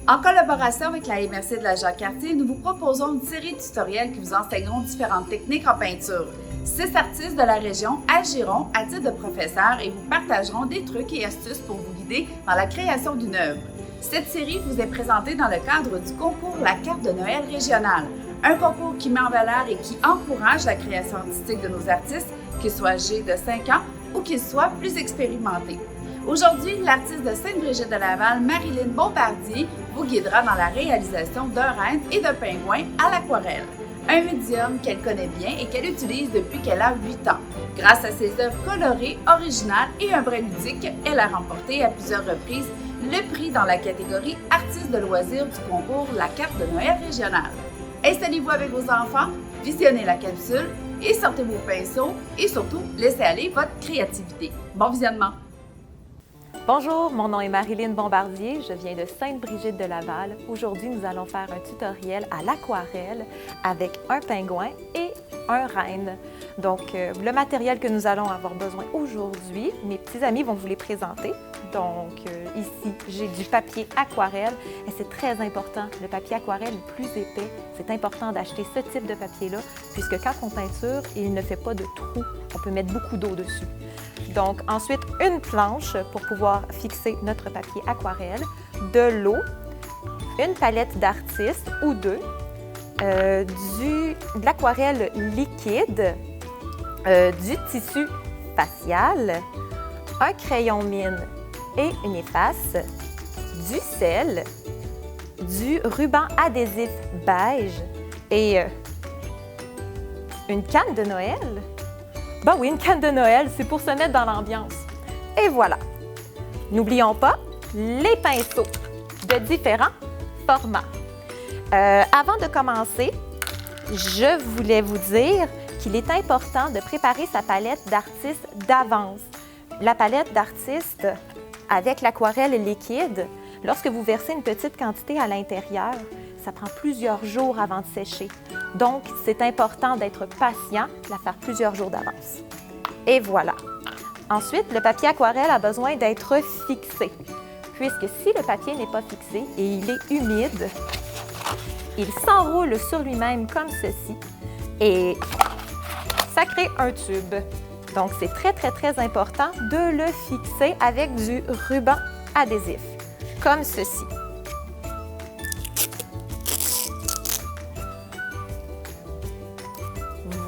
En collaboration avec la MRC de la Jacques-Cartier, nous vous proposons une série de tutoriels qui vous enseigneront différentes techniques en peinture. 6 artistes de la région agiront à titre de professeurs et vous partageront des trucs et astuces pour vous guider dans la création d'une œuvre. Cette série vous est présentée dans le cadre du concours La Carte de Noël régionale, un concours qui met en valeur et qui encourage la création artistique de nos artistes, qu'ils soient âgés de 5 ans ou qu'ils soient plus expérimentés. Aujourd'hui, l'artiste de Sainte-Brigitte de Laval, Marilyn Bombardier, vous guidera dans la réalisation d'un renne et d'un pingouin à l'aquarelle, un médium qu'elle connaît bien et qu'elle utilise depuis qu'elle a 8 ans. Grâce à ses œuvres colorées, originales et un brin ludique, elle a remporté à plusieurs reprises le prix dans la catégorie Artistes de loisirs du concours La Carte de Noël régionale. Installez-vous avec vos enfants, visionnez la capsule et sortez vos pinceaux et surtout, laissez aller votre créativité. Bon visionnement! Bonjour, mon nom est Marilyn Bombardier, je viens de Sainte-Brigitte de Laval. Aujourd'hui, nous allons faire un tutoriel à l'aquarelle avec un pingouin et un renne. Donc, le matériel que nous allons avoir besoin aujourd'hui, mes petits amis vont vous les présenter. Donc, ici, j'ai du papier aquarelle et c'est très important. Le papier aquarelle est plus épais. C'est important d'acheter ce type de papier-là puisque quand on peinture, il ne fait pas de trous. On peut mettre beaucoup d'eau dessus. Donc, ensuite, une planche pour pouvoir fixer notre papier aquarelle, de l'eau, une palette d'artiste ou deux, de l'aquarelle liquide, du tissu facial, un crayon mine et une efface, du sel, du ruban adhésif beige et une canne de Noël. Ben oui, une canne de Noël, c'est pour se mettre dans l'ambiance. Et voilà. N'oublions pas les pinceaux de différents formats. Avant de commencer, je voulais vous dire qu'il est important de préparer sa palette d'artiste d'avance. La palette d'artiste avec l'aquarelle liquide, lorsque vous versez une petite quantité à l'intérieur, ça prend plusieurs jours avant de sécher. Donc, c'est important d'être patient, de la faire plusieurs jours d'avance. Et voilà. Ensuite, le papier aquarelle a besoin d'être fixé, puisque si le papier n'est pas fixé et il est humide, il s'enroule sur lui-même comme ceci et ça crée un tube. Donc, c'est très important de le fixer avec du ruban adhésif, comme ceci.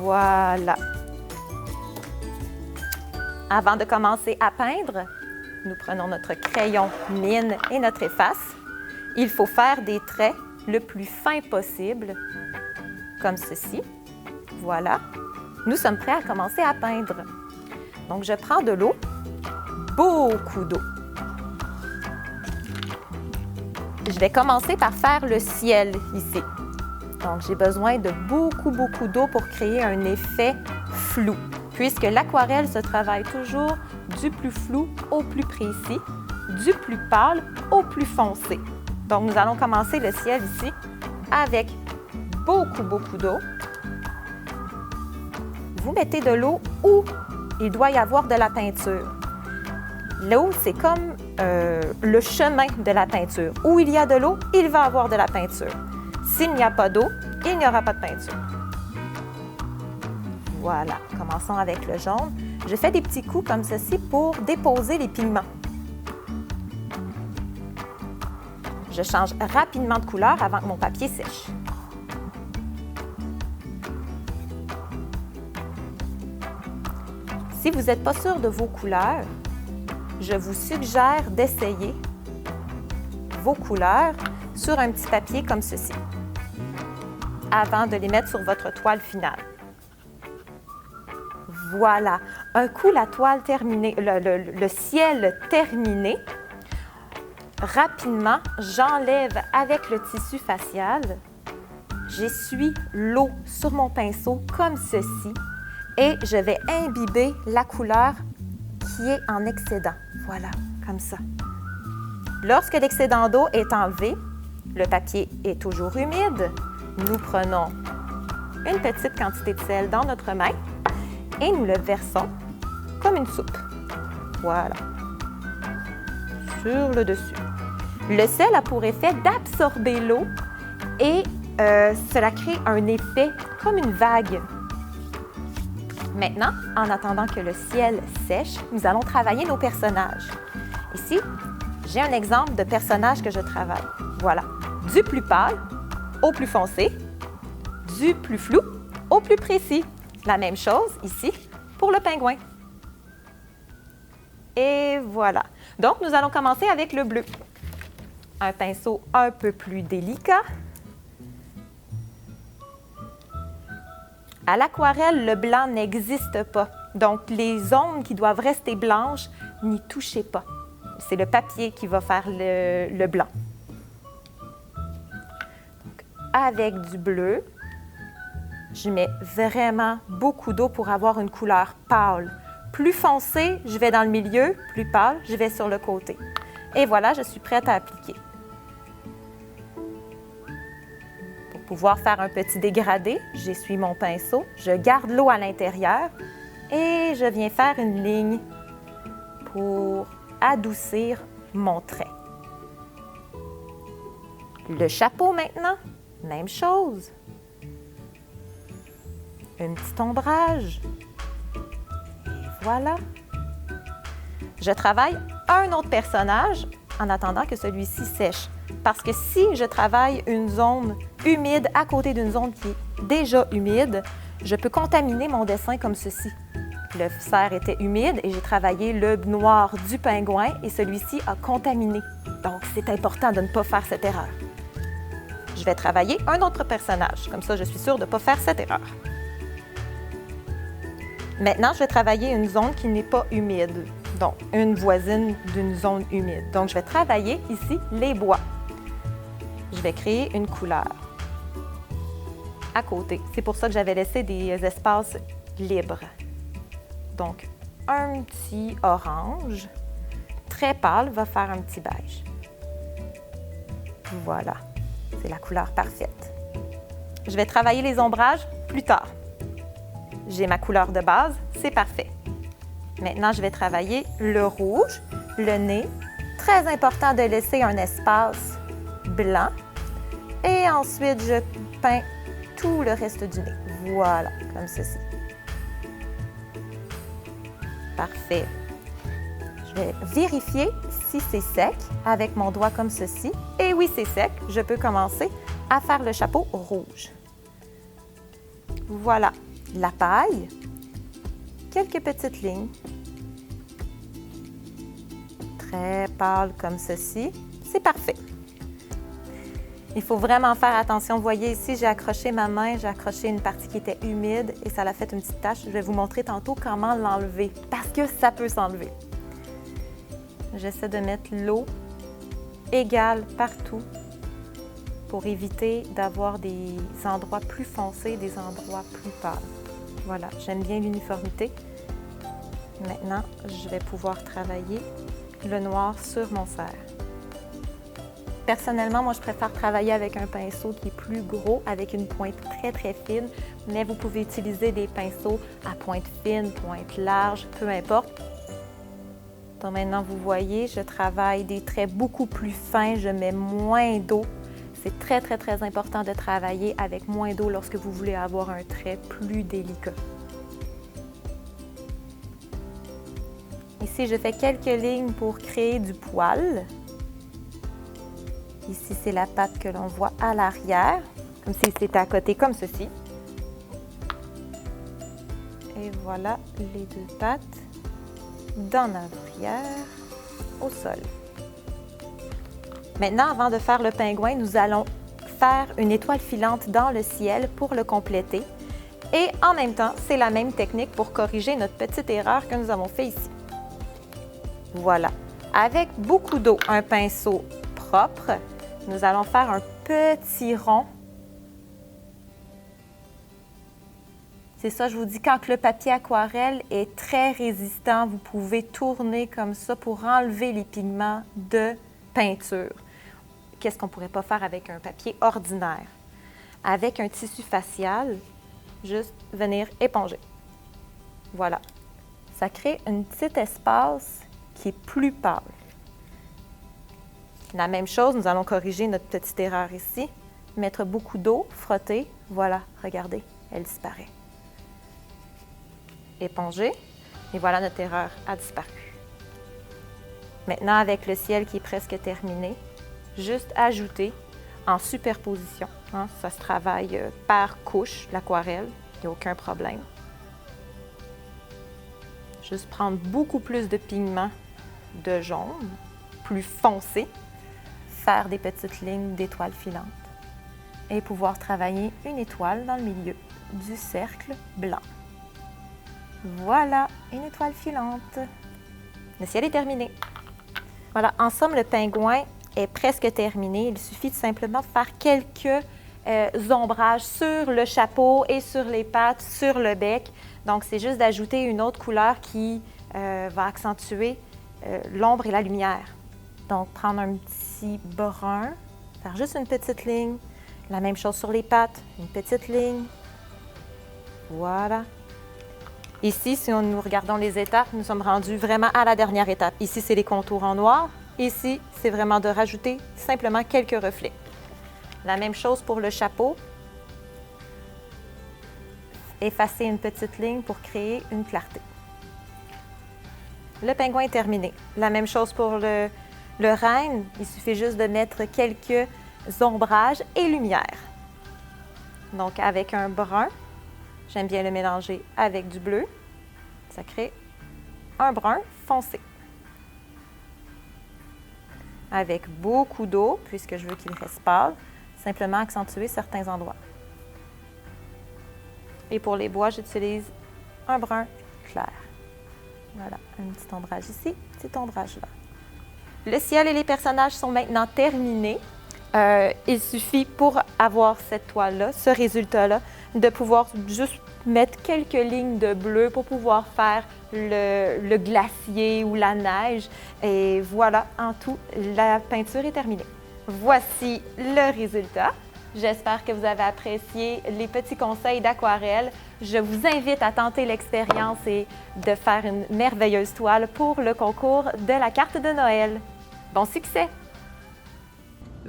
Voilà. Avant de commencer à peindre, nous prenons notre crayon mine et notre efface. Il faut faire des traits le plus fins possible, comme ceci. Voilà. Nous sommes prêts à commencer à peindre. Donc, je prends de l'eau, beaucoup d'eau. Je vais commencer par faire le ciel ici. Donc, j'ai besoin de beaucoup d'eau pour créer un effet flou, puisque l'aquarelle se travaille toujours du plus flou au plus précis, du plus pâle au plus foncé. Donc, nous allons commencer le ciel ici avec beaucoup d'eau. Vous mettez de l'eau où il doit y avoir de la peinture. L'eau, c'est comme le chemin de la peinture. Où il y a de l'eau, il va y avoir de la peinture. S'il n'y a pas d'eau, il n'y aura pas de peinture. Voilà, commençons avec le jaune. Je fais des petits coups comme ceci pour déposer les pigments. Je change rapidement de couleur avant que mon papier sèche. Si vous n'êtes pas sûr de vos couleurs, je vous suggère d'essayer vos couleurs sur un petit papier comme ceci, avant de les mettre sur votre toile finale. Voilà, un coup la toile terminée, le ciel terminé, rapidement, j'enlève avec le tissu facial, j'essuie l'eau sur mon pinceau comme ceci et je vais imbiber la couleur qui est en excédent. Voilà, comme ça. Lorsque l'excédent d'eau est enlevé, le papier est toujours humide. Nous prenons une petite quantité de sel dans notre main et nous le versons comme une soupe. Voilà. Sur le dessus. Le sel a pour effet d'absorber l'eau et cela crée un effet comme une vague. Maintenant, en attendant que le ciel sèche, nous allons travailler nos personnages. Ici, j'ai un exemple de personnage que je travaille. Voilà, du plus pâle au plus foncé, du plus flou au plus précis. La même chose ici pour le pingouin. Et voilà. Donc, nous allons commencer avec le bleu. Un pinceau un peu plus délicat. À l'aquarelle, le blanc n'existe pas. Donc, les zones qui doivent rester blanches, n'y touchez pas. C'est le papier qui va faire le blanc. Donc, avec du bleu, je mets vraiment beaucoup d'eau pour avoir une couleur pâle. Plus foncé, je vais dans le milieu, plus pâle, je vais sur le côté. Et voilà, je suis prête à appliquer. Pour pouvoir faire un petit dégradé, j'essuie mon pinceau, je garde l'eau à l'intérieur et je viens faire une ligne pour adoucir mon trait. Le chapeau maintenant, même chose. Un petit ombrage. Et voilà. Je travaille un autre personnage en attendant que celui-ci sèche. Parce que si je travaille une zone humide à côté d'une zone qui est déjà humide, je peux contaminer mon dessin comme ceci. Le cerf était humide et j'ai travaillé le noir du pingouin et celui-ci a contaminé. Donc, c'est important de ne pas faire cette erreur. Je vais travailler un autre personnage. Comme ça, je suis sûre de ne pas faire cette erreur. Maintenant, je vais travailler une zone qui n'est pas humide. Donc, une voisine d'une zone humide. Donc, je vais travailler ici les bois. Je vais créer une couleur à côté. C'est pour ça que j'avais laissé des espaces libres. Donc, un petit orange, très pâle, va faire un petit beige. Voilà, c'est la couleur parfaite. Je vais travailler les ombrages plus tard. J'ai ma couleur de base, c'est parfait. Maintenant, je vais travailler le rouge, le nez. Très important de laisser un espace blanc. Et ensuite, je peins tout le reste du nez. Voilà, comme ceci. Parfait. Je vais vérifier si c'est sec avec mon doigt comme ceci. Et oui, c'est sec. Je peux commencer à faire le chapeau rouge. Voilà, la paille. Quelques petites lignes. Très pâle comme ceci. C'est parfait. Il faut vraiment faire attention. Vous voyez ici, j'ai accroché ma main, j'ai accroché une partie qui était humide et ça l'a fait une petite tache. Je vais vous montrer tantôt comment l'enlever parce que ça peut s'enlever. J'essaie de mettre l'eau égale partout pour éviter d'avoir des endroits plus foncés, des endroits plus pâles. Voilà, j'aime bien l'uniformité. Maintenant, je vais pouvoir travailler le noir sur mon cerf. Personnellement, moi, je préfère travailler avec un pinceau qui est plus gros, avec une pointe très, très fine, mais vous pouvez utiliser des pinceaux à pointe fine, pointe large, peu importe. Donc maintenant, vous voyez, je travaille des traits beaucoup plus fins, je mets moins d'eau. C'est très, très, très important de travailler avec moins d'eau lorsque vous voulez avoir un trait plus délicat. Ici, je fais quelques lignes pour créer du poil. Ici, c'est la patte que l'on voit à l'arrière, comme si c'était à côté, comme ceci. Et voilà les deux pattes dans l'arrière, au sol. Maintenant, avant de faire le pingouin, nous allons faire une étoile filante dans le ciel pour le compléter. Et en même temps, c'est la même technique pour corriger notre petite erreur que nous avons fait ici. Voilà. Avec beaucoup d'eau, un pinceau propre, nous allons faire un petit rond. C'est ça, je vous dis, quand le papier aquarelle est très résistant, vous pouvez tourner comme ça pour enlever les pigments de peinture. Qu'est-ce qu'on ne pourrait pas faire avec un papier ordinaire? Avec un tissu facial, juste venir éponger. Voilà. Ça crée un petit espace qui est plus pâle. La même chose, nous allons corriger notre petite erreur ici. Mettre beaucoup d'eau, frotter, voilà, regardez, elle disparaît. Éponger, et voilà, notre erreur a disparu. Maintenant, avec le ciel qui est presque terminé, juste ajouter en superposition. Hein, ça se travaille par couche, l'aquarelle, il n'y a aucun problème. Juste prendre beaucoup plus de pigments de jaune, plus foncé, faire des petites lignes d'étoiles filantes et pouvoir travailler une étoile dans le milieu du cercle blanc. Voilà, une étoile filante. Le ciel est terminé. Voilà, en somme, le pingouin est presque terminé. Il suffit de simplement faire quelques ombrages sur le chapeau et sur les pattes, sur le bec. Donc, c'est juste d'ajouter une autre couleur qui va accentuer l'ombre et la lumière. Donc, prendre un petit brun, faire juste une petite ligne. La même chose sur les pattes, une petite ligne. Voilà. Ici, si nous regardons les étapes, nous sommes rendus vraiment à la dernière étape. Ici, c'est les contours en noir. Ici, c'est vraiment de rajouter simplement quelques reflets. La même chose pour le chapeau. Effacer une petite ligne pour créer une clarté. Le pingouin est terminé. La même chose pour le renne. Il suffit juste de mettre quelques ombrages et lumière. Donc, avec un brun, j'aime bien le mélanger avec du bleu. Ça crée un brun foncé. Avec beaucoup d'eau, puisque je veux qu'il reste pâle, simplement accentuer certains endroits. Et pour les bois, j'utilise un brun clair. Voilà, un petit ombrage ici, petit ombrage là. Le ciel et les personnages sont maintenant terminés. Il suffit pour avoir cette toile-là, ce résultat-là, de pouvoir juste mettre quelques lignes de bleu pour pouvoir faire le glacier ou la neige. Et voilà, en tout, la peinture est terminée. Voici le résultat. J'espère que vous avez apprécié les petits conseils d'aquarelle. Je vous invite à tenter l'expérience et de faire une merveilleuse toile pour le concours de la carte de Noël. Bon succès!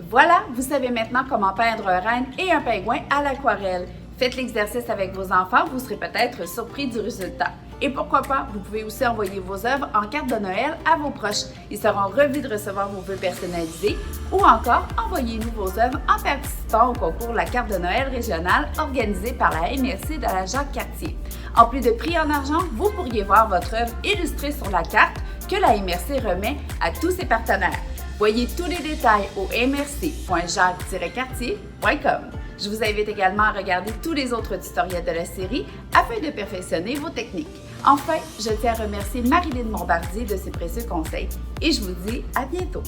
Voilà, vous savez maintenant comment peindre un renne et un pingouin à l'aquarelle. Faites l'exercice avec vos enfants, vous serez peut-être surpris du résultat. Et pourquoi pas, vous pouvez aussi envoyer vos œuvres en carte de Noël à vos proches. Ils seront ravis de recevoir vos vœux personnalisés ou encore envoyez-nous vos œuvres en participant au concours La carte de Noël régionale organisé par la MRC de la Jacques-Cartier. En plus de prix en argent, vous pourriez voir votre œuvre illustrée sur la carte que la MRC remet à tous ses partenaires. Voyez tous les détails au mrc.jacques-cartier.com. Je vous invite également à regarder tous les autres tutoriels de la série afin de perfectionner vos techniques. Enfin, je tiens à remercier Marilyn Bombardier de ses précieux conseils et je vous dis à bientôt!